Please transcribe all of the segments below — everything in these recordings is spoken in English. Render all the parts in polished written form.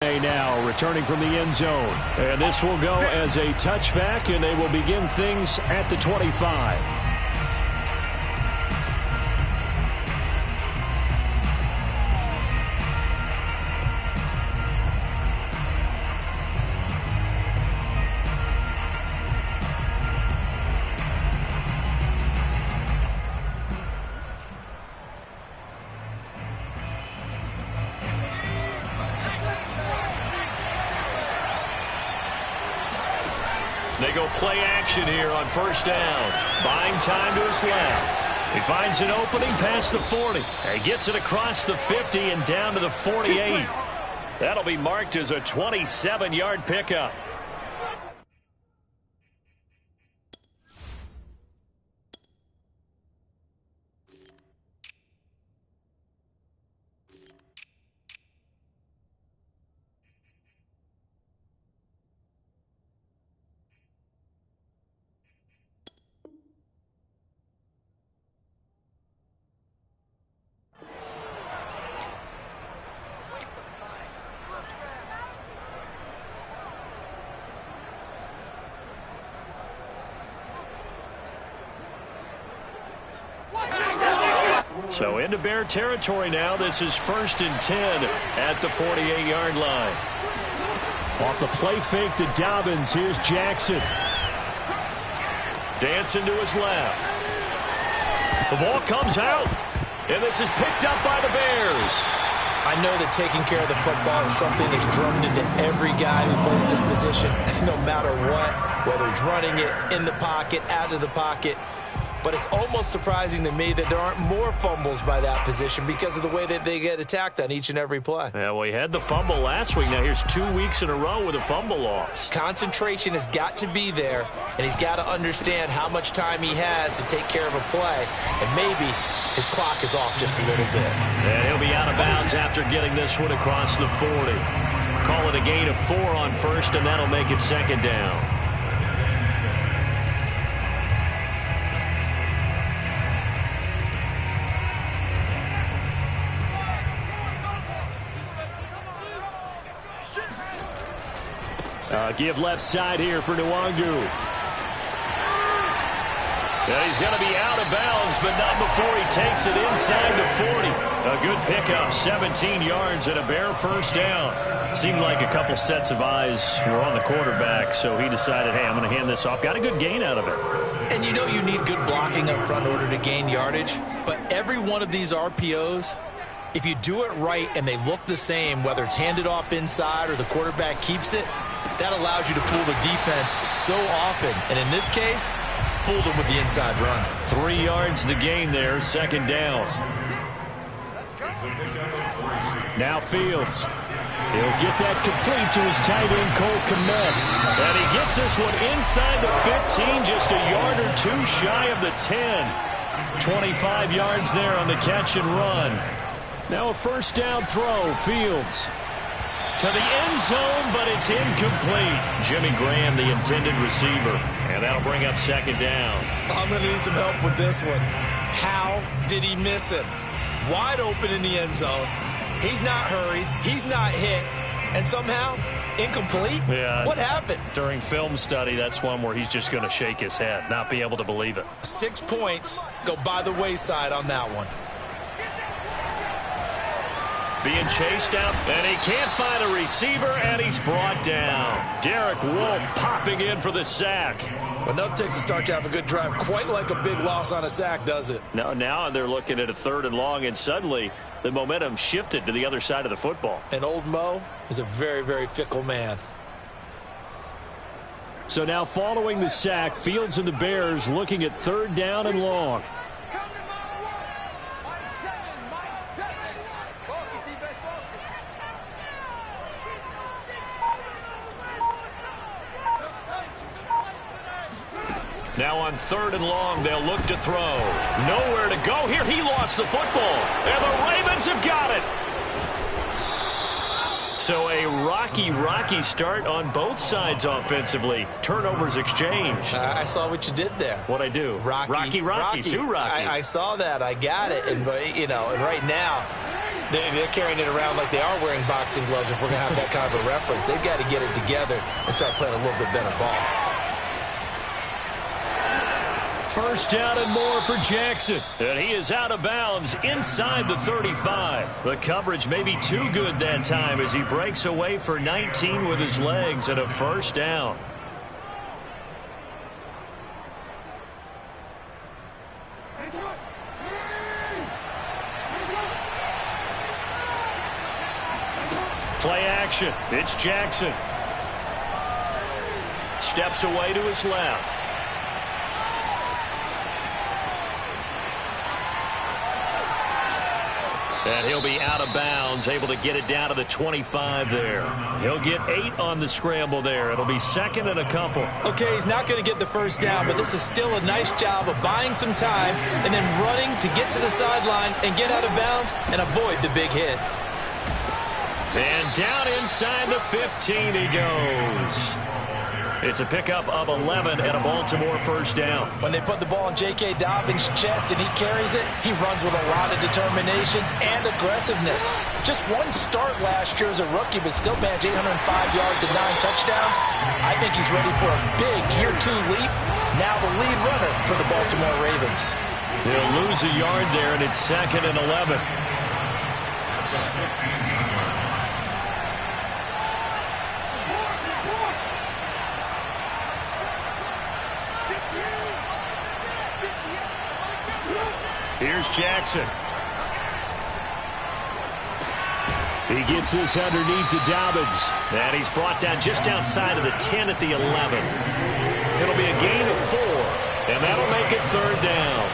Now returning from the end zone. And this will go as a touchback, and they will begin things at the 25. They go play action here on first down. Buying time to his left. He finds an opening past the 40. He gets it across the 50 and down to the 48. That'll be marked as a 27-yard pickup. So into Bear territory now. This is 1st and 10 at the 48-yard line. Off the play fake to Dobbins. Here's Jackson. Dancing to his left. The ball comes out. And this is picked up by the Bears. I know that taking care of the football is something that's drummed into every guy who plays this position, no matter what, whether he's running it, in the pocket, out of the pocket. But it's almost surprising to me that there aren't more fumbles by that position because of the way that they get attacked on each and every play. Yeah, well, he had the fumble last week. Now here's 2 weeks in a row with a fumble loss. Concentration has got to be there, and he's got to understand how much time he has to take care of a play. And maybe his clock is off just a little bit. And he'll be out of bounds after getting this one across the 40. Call it a gain of 4 on first, and that'll make it 2nd down. Give left side here for Nwangu. Yeah, he's going to be out of bounds, but not before he takes it inside the 40. A good pickup, 17 yards and a Bear first down. Seemed like a couple sets of eyes were on the quarterback, so he decided, hey, I'm going to hand this off. Got a good gain out of it. And you know you need good blocking up front in order to gain yardage, but every one of these RPOs, if you do it right and they look the same, whether it's handed off inside or the quarterback keeps it, that allows you to fool the defense so often. And in this case, fooled them with the inside run. 3 yards the gain there, 2nd down. Now Fields. He'll get that complete to his tight end, Cole Kmet. And he gets this one inside the 15, just a yard or 2 shy of the 10. 25 yards there on the catch and run. Now a first down throw, Fields. To the end zone, but it's incomplete. Jimmy Graham, the intended receiver. And that'll bring up 2nd down. I'm going to need some help with this one. How did he miss him? Wide open in the end zone. He's not hurried. He's not hit. And somehow, incomplete? Yeah. What happened? During film study, that's one where he's just going to shake his head, not be able to believe it. 6 points go by the wayside on that one. Being chased out, and he can't find a receiver, and he's brought down. Derek Wolfe popping in for the sack. Well, enough takes a start to have a good drive. Quite like a big loss on a sack, does it? Now they're looking at a 3rd and long, and suddenly the momentum shifted to the other side of the football. And old Mo is a very, very fickle man. So now following the sack, Fields and the Bears looking at 3rd down and long. Now on 3rd and long, they'll look to throw. Nowhere to go here. He lost the football. And the Ravens have got it. So a rocky start on both sides offensively. Turnovers exchanged. I saw what you did there. What'd I do? Rocky. Two Rockies. I saw that. I got it. And, you know, and right now, They're carrying it around like they are wearing boxing gloves if we're going to have that kind of a reference. They've got to get it together and start playing a little bit better ball. First down and more for Jackson. And he is out of bounds inside the 35. The coverage may be too good that time as he breaks away for 19 with his legs and a first down. Play action. It's Jackson. Steps away to his left. And he'll be out of bounds, able to get it down to the 25 there. He'll get 8 on the scramble there. It'll be second and a couple. Okay, he's not going to get the first down, but this is still a nice job of buying some time and then running to get to the sideline and get out of bounds and avoid the big hit. And down inside the 15 he goes. It's a pickup of 11 and a Baltimore first down. When they put the ball in J.K. Dobbins' chest and he carries it, he runs with a lot of determination and aggressiveness. Just one start last year as a rookie, but still managed 805 yards and 9 touchdowns. I think he's ready for a big year 2 leap. Now the lead runner for the Baltimore Ravens. He'll lose a yard there, and it's second and 11. Here's Jackson. He gets this underneath to Dobbins. And he's brought down just outside of the 10 at the 11. It'll be a gain of 4. And that'll make it third down.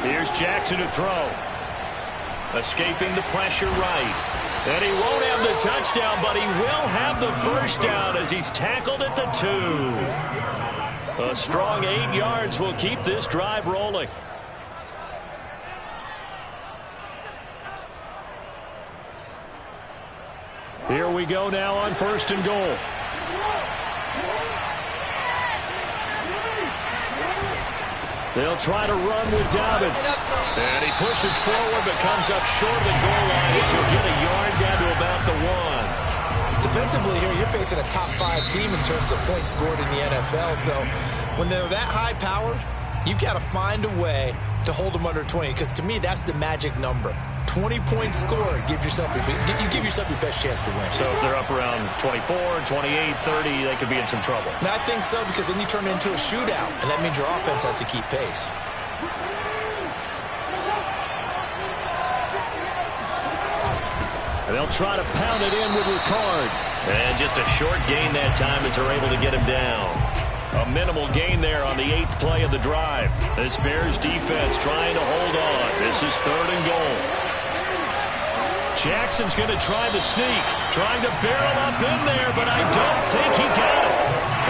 Here's Jackson to throw. Escaping the pressure right. And he won't have the touchdown, but he will have the first down as he's tackled at the 2. A strong 8 yards will keep this drive rolling. Here we go now on first and goal. They'll try to run with Dobbins. And he pushes forward but comes up short of the goal line as he'll get a yard down to about the 1. Defensively here, you're facing a top 5 team in terms of points scored in the NFL. So when they're that high-powered, you've got to find a way to hold them under 20. Because to me, that's the magic number. 20-point score, you give yourself your best chance to win. So if they're up around 24, 28, 30, they could be in some trouble. And I think so, because then you turn it into a shootout, and that means your offense has to keep pace. And they'll try to pound it in with Ricard. And just a short gain that time as they're able to get him down. A minimal gain there on the 8th play of the drive. This Bears defense trying to hold on. This is third and goal. Jackson's going to try the sneak. Trying to barrel up in there, but I don't think he got it.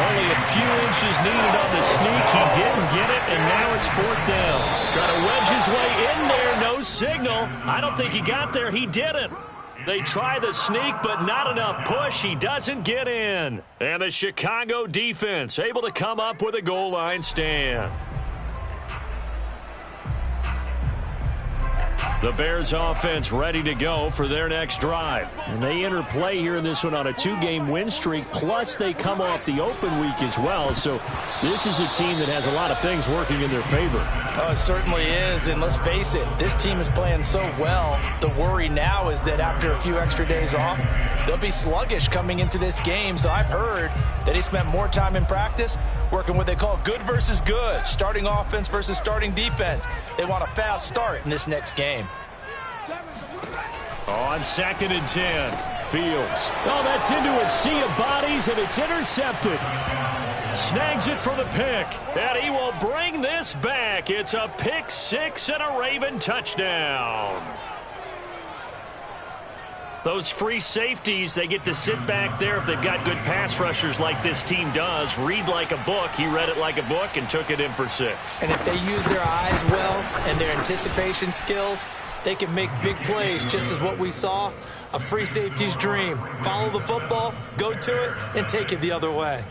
Only a few inches needed on the sneak. He didn't get it, and now it's fourth down. Trying to wedge his way in there. No signal. I don't think he got there. He didn't. They try the sneak, but not enough push. He doesn't get in. And the Chicago defense able to come up with a goal line stand. The Bears offense ready to go for their next drive. And they enter play here in this one on a 2-game win streak, plus they come off the open week as well. So this is a team that has a lot of things working in their favor. Oh, it certainly is, and let's face it, this team is playing so well. The worry now is that after a few extra days off, they'll be sluggish coming into this game. So I've heard that he spent more time in practice working what they call good versus good, starting offense versus starting defense. They want a fast start in this next game. On second and 10, Fields. Oh, that's into a sea of bodies, and it's intercepted. Snags it for the pick, and he will bring this back. It's a pick 6 and a Raven touchdown. Those free safeties, they get to sit back there if they've got good pass rushers like this team does. Read like a book. He read it like a book and took it in for 6. And if they use their eyes well and their anticipation skills, they can make big plays, just as what we saw. A free safety's dream. Follow the football, go to it, and take it the other way.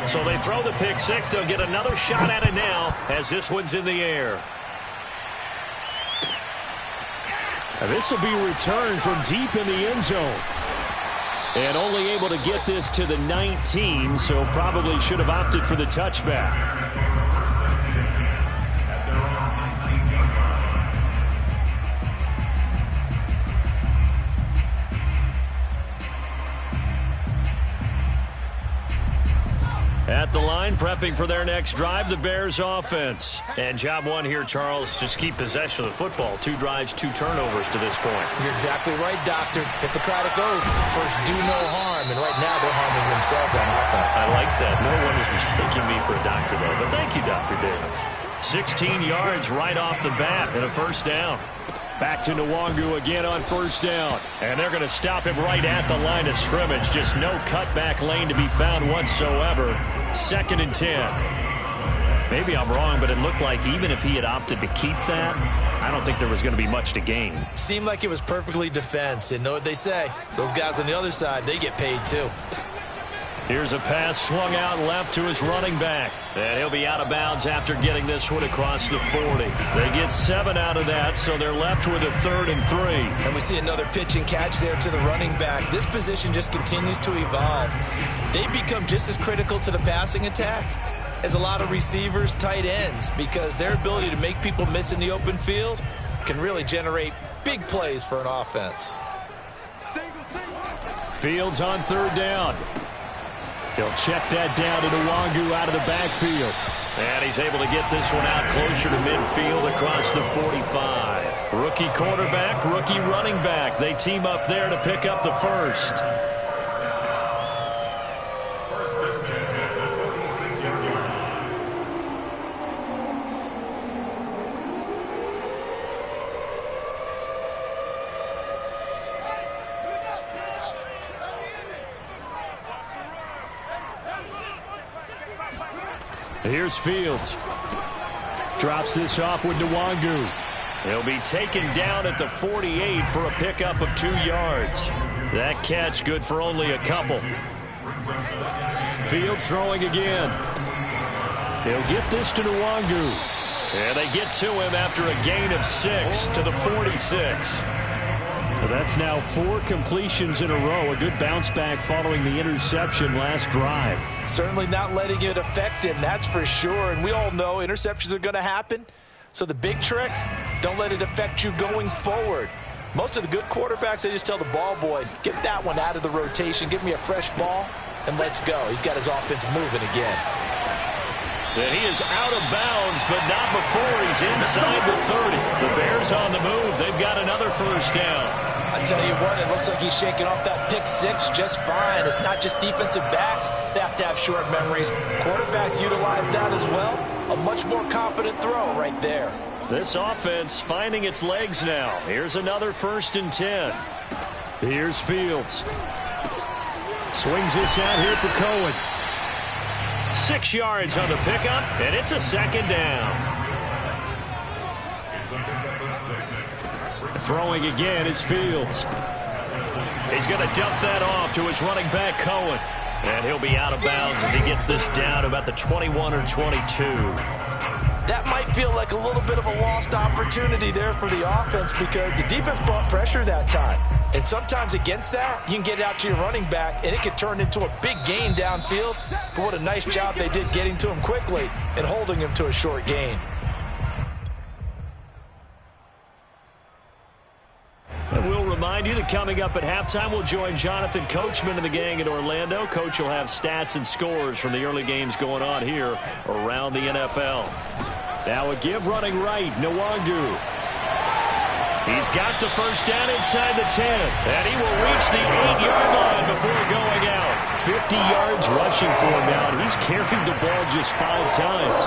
So they throw the pick 6. They'll get another shot at it now as this one's in the air. And this will be returned from deep in the end zone. And only able to get this to the 19, so probably should have opted for the touchback. At the line, prepping for their next drive, the Bears offense. And job one here, Charles, just keep possession of the football. 2 drives, 2 turnovers to this point. You're exactly right, Doctor. Hippocratic oath. First, do no harm. And right now, they're harming themselves on offense. I like that. No one is mistaking me for a doctor, though. But thank you, Dr. Davis. 16 yards right off the bat and a first down. Back to Nwangu again on first down. And they're going to stop him right at the line of scrimmage. Just no cutback lane to be found whatsoever. 2nd and 10. Maybe I'm wrong, but it looked like even if he had opted to keep that, I don't think there was going to be much to gain. Seemed like it was perfectly defense. And know what they say? Those guys on the other side, they get paid too. Here's a pass swung out left to his running back. And he'll be out of bounds after getting this one across the 40. They get 7 out of that, so they're left with a 3rd and 3. And we see another pitch and catch there to the running back. This position just continues to evolve. They become just as critical to the passing attack as a lot of receivers, tight ends, because their ability to make people miss in the open field can really generate big plays for an offense. Fields on 3rd down. He'll check that down to Nwangu out of the backfield. And he's able to get this one out closer to midfield across the 45. Rookie quarterback, rookie running back. They team up there to pick up the first. Here's Fields. Drops this off with Nwangu. He'll be taken down at the 48 for a pickup of 2 yards. That catch good for only a couple. Fields throwing again. He'll get this to Nwangu. And they get to him after a gain of 6 to the 46. Well, that's now 4 completions in a row. A good bounce back following the interception last drive. Certainly not letting it affect him, that's for sure. And we all know interceptions are going to happen. So the big trick, don't let it affect you going forward. Most of the good quarterbacks, they just tell the ball boy, get that one out of the rotation, give me a fresh ball, and let's go. He's got his offense moving again. And he is out of bounds, but not before he's inside the 30. The Bears on the move. They've got another first down. I tell you what, it looks like he's shaking off that pick 6 just fine. It's not just defensive backs. They have to have short memories. Quarterbacks utilize that as well. A much more confident throw right there. This offense finding its legs now. Here's another 1st and 10. Here's Fields. Swings this out here for Cohen. 6 yards on the pickup, and it's a 2nd down. Throwing again is Fields. He's going to dump that off to his running back, Cohen. And he'll be out of bounds as he gets this down about the 21 or 22. That might feel like a little bit of a lost opportunity there for the offense because the defense brought pressure that time. And sometimes against that, you can get out to your running back, and it could turn into a big gain downfield. But what a nice job they did getting to him quickly and holding him to a short gain. And we'll remind you that coming up at halftime, we'll join Jonathan Coachman and the gang in Orlando. Coach will have stats and scores from the early games going on here around the NFL. Now a give running right, Nwangu. He's got the first down inside the 10, and he will reach the 8-yard line before going out. 50 yards rushing for him now, and he's carried the ball just 5 times.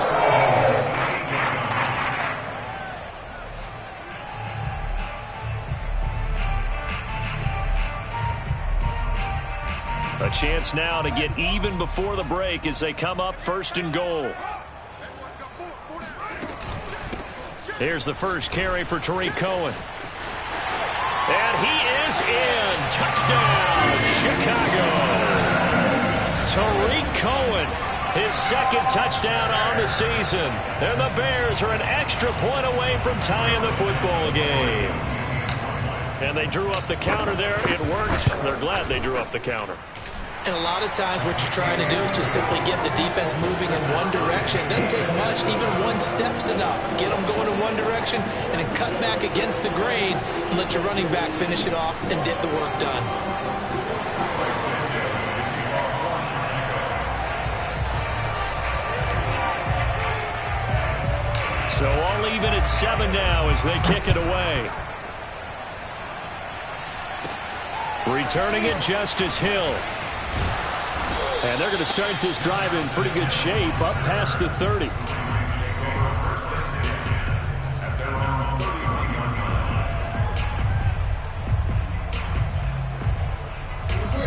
A chance now to get even before the break as they come up 1st and goal. Here's the first carry for Tariq Cohen. And he is in. Touchdown, Chicago. Tariq Cohen, his 2nd touchdown on the season. And the Bears are an extra point away from tying the football game. And they drew up the counter there. It worked. They're glad they drew up the counter. And a lot of times what you're trying to do is just simply get the defense moving in one direction. It doesn't take much. Even one step's enough. Get them going in one direction and then cut back against the grain and let your running back finish it off and get the work done. So all even at 7 now as they kick it away. Returning it, Justice Hill. And they're going to start this drive in pretty good shape, up past the 30.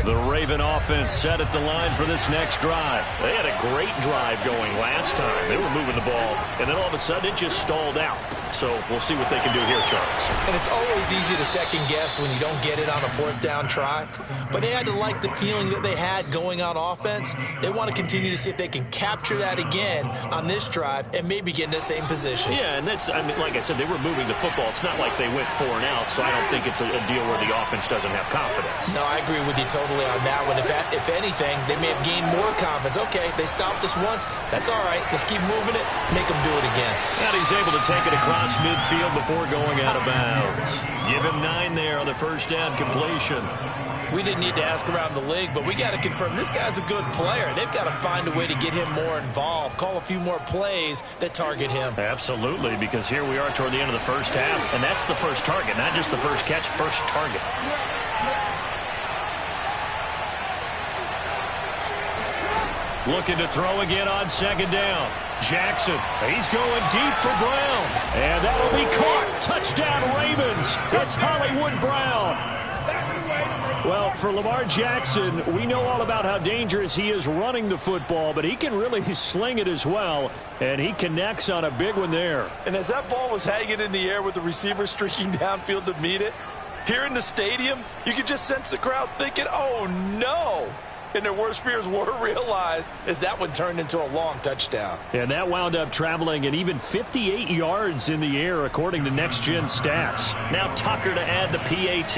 The Raven offense set at the line for this next drive. They had a great drive going last time. They were moving the ball, and then all of a sudden it just stalled out. So we'll see what they can do here, Charles. And it's always easy to second guess when you don't get it on a 4th down try. But they had to like the feeling that they had going on offense. They want to continue to see if they can capture that again on this drive and maybe get in the same position. Yeah, and that's, I mean, like I said, they were moving the football. It's not like they went 4 and out, so I don't think it's a deal where the offense doesn't have confidence. No, I agree with you totally on that one. If anything, they may have gained more confidence. Okay, they stopped us once. That's all right. Let's keep moving it. Make them do it again. And he's able to take it across midfield before going out of bounds. Give him 9 there on the 1st down completion. We didn't need to ask around the league, but we got to confirm this guy's a good player. They've got to find a way to get him more involved, call a few more plays that target him. Absolutely, because here we are toward the end of the 1st half, and that's the first target, not just the first catch, first target. Looking to throw again on 2nd down. Jackson, he's going deep for Brown. And that'll be caught. Touchdown, Ravens. It's Hollywood Brown. Well, for Lamar Jackson, we know all about how dangerous he is running the football, but he can really sling it as well, and he connects on a big one there. And as that ball was hanging in the air with the receiver streaking downfield to meet it, here in the stadium, you could just sense the crowd thinking, oh, no. And their worst fears were realized as that one turned into a long touchdown. And that wound up traveling an even 58 yards in the air, according to Next Gen Stats. Now Tucker to add the PAT.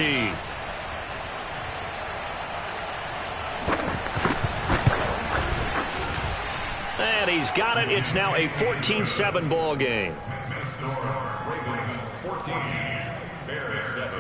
And he's got it. It's now a 14-7 ball game. Ravens 14, Bears 7.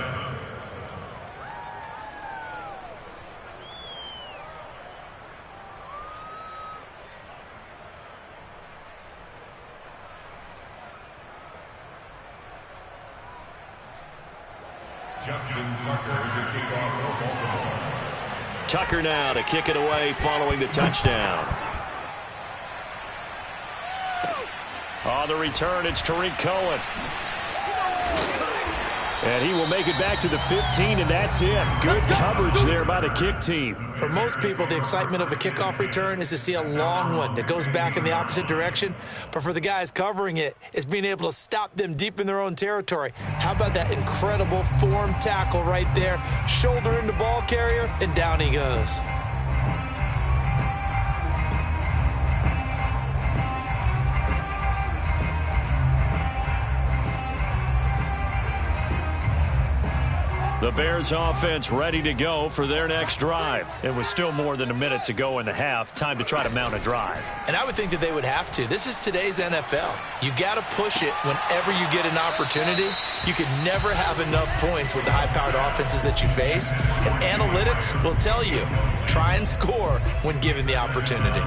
Justin Tucker to kick off for Baltimore. Tucker now to kick it away following the touchdown. On the return, it's Tariq Cohen. And he will make it back to the 15, and that's it. Good coverage there by the kick team. For most people, the excitement of a kickoff return is to see a long one that goes back in the opposite direction. But for the guys covering it, it's being able to stop them deep in their own territory. How about that incredible form tackle right there? Shoulder into ball carrier, and down he goes. The Bears offense ready to go for their next drive. It was still more than a minute to go in the half. Time to try to mount a drive. And I would think that they would have to. This is today's NFL. You got to push it whenever you get an opportunity. You can never have enough points with the high-powered offenses that you face. And analytics will tell you, try and score when given the opportunity.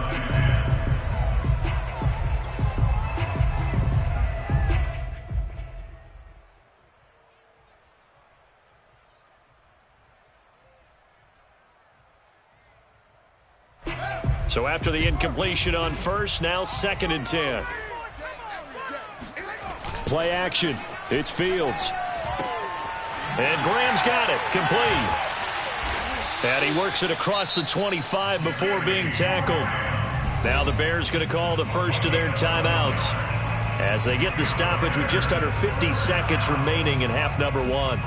So after the incompletion on first, now 2nd and 10. Play action. It's Fields. And Graham's got it. Complete. And he works it across the 25 before being tackled. Now the Bears going to call the first of their timeouts as they get the stoppage with just under 50 seconds remaining in half number one.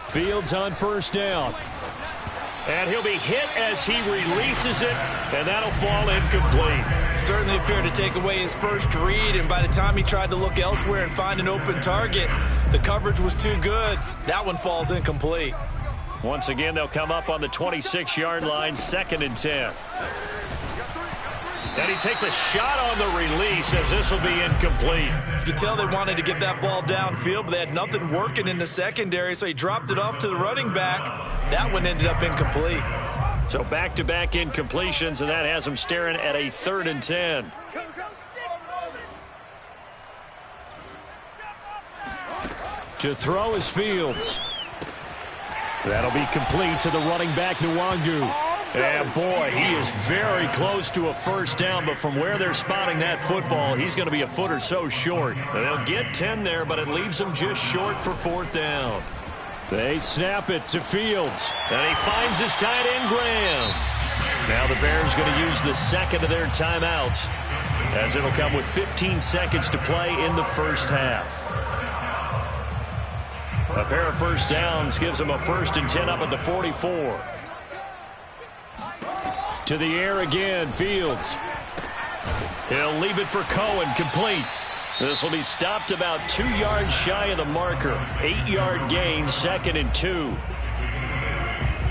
Fields on first down. And he'll be hit as he releases it, and that'll fall incomplete. Certainly appeared to take away his first read, and by the time he tried to look elsewhere and find an open target, the coverage was too good. That one falls incomplete. Once again, they'll come up on the 26-yard line, 2nd and 10. And he takes a shot on the release as this will be incomplete. You could tell they wanted to get that ball downfield, but they had nothing working in the secondary, so he dropped it off to the running back. That one ended up incomplete. So back-to-back incompletions, and that has him staring at a 3rd and 10. To throw is Fields. That'll be complete to the running back, Nwangu. And boy, he is very close to a first down, but from where they're spotting that football, he's going to be a foot or so short. And they'll get 10 there, but it leaves him just short for 4th down. They snap it to Fields, and he finds his tight end, Graham. Now the Bears going to use the second of their timeouts, as it'll come with 15 seconds to play in the first half. A pair of first downs gives them a 1st and 10 up at the 44. To the air again, Fields. He'll leave it for Cohen, complete. This will be stopped about 2 yards shy of the marker. 8-yard gain, 2nd and 2.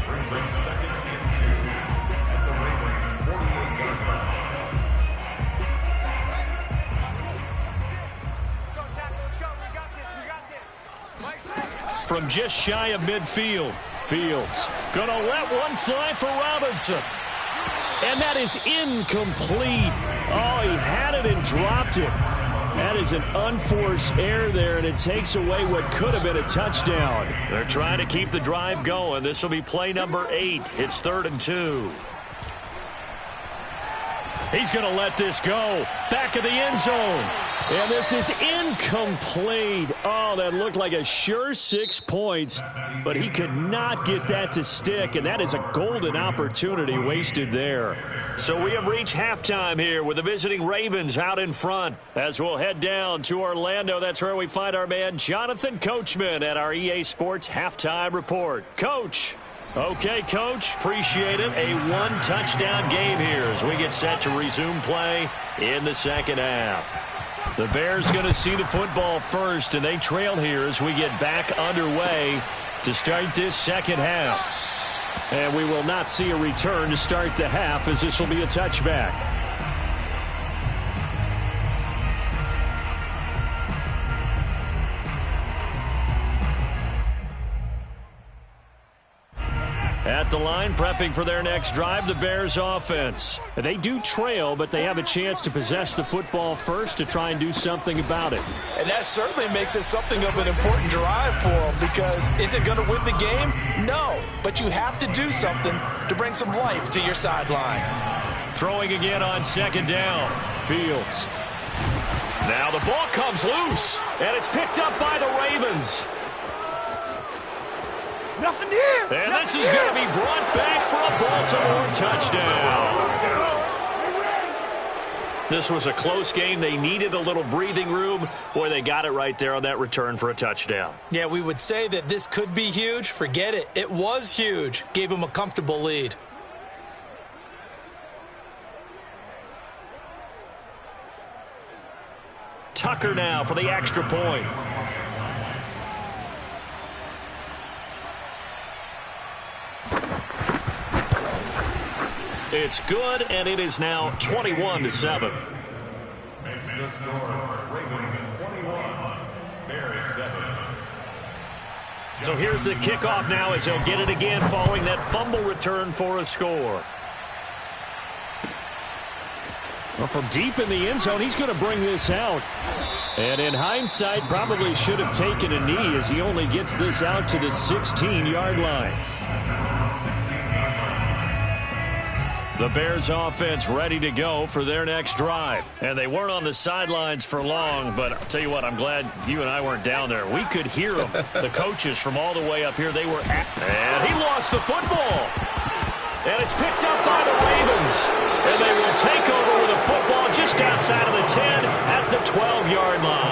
Brings up 2nd and 2 at the Ravens' 48-yard line. From just shy of midfield, Fields gonna let one fly for Robinson. And that is incomplete. Oh, he had it and dropped it. That is an unforced error there, and it takes away what could have been a touchdown. They're trying to keep the drive going. This will be play number 8. It's 3rd and 2. He's going to let this go. Back of the end zone. And this is incomplete. Oh, that looked like a sure 6 points, but he could not get that to stick, and that is a golden opportunity wasted there. So we have reached halftime here with the visiting Ravens out in front. As we'll head down to Orlando, that's where we find our man Jonathan Coachman at our EA Sports Halftime Report. Coach. Okay, Coach, appreciate it. A 1-touchdown game here as we get set to resume play in the second half. The Bears going to see the football first, and they trail here as we get back underway to start this second half. And we will not see a return to start the half, as this will be a touchback. At the line, prepping for their next drive, the Bears offense. They do trail, but they have a chance to possess the football first to try and do something about it. And that certainly makes it something of an important drive for them, because is it going to win the game? No, but you have to do something to bring some life to your sideline. Throwing again on 2nd down. Fields. Now the ball comes loose, and it's picked up by the Ravens. Nothing here. And this is going to be brought back for a Baltimore touchdown. This was a close game. They needed a little breathing room. Boy, they got it right there on that return for a touchdown. Yeah, we would say that this could be huge. Forget it. It was huge. Gave them a comfortable lead. Tucker now for the extra point. It's good, and it is now 21-7. Makes the score Ravens 21, Bears 7. So here's the kickoff now as they'll get it again following that fumble return for a score. Well, from deep in the end zone, he's going to bring this out. And in hindsight, probably should have taken a knee as he only gets this out to the 16-yard line. The Bears offense ready to go for their next drive. And they weren't on the sidelines for long, but I'll tell you what, I'm glad you and I weren't down there. We could hear them. The coaches from all the way up here, they were at. And he lost the football. And it's picked up by the Ravens. And they will take over with a football just outside of the 10 at the 12-yard line.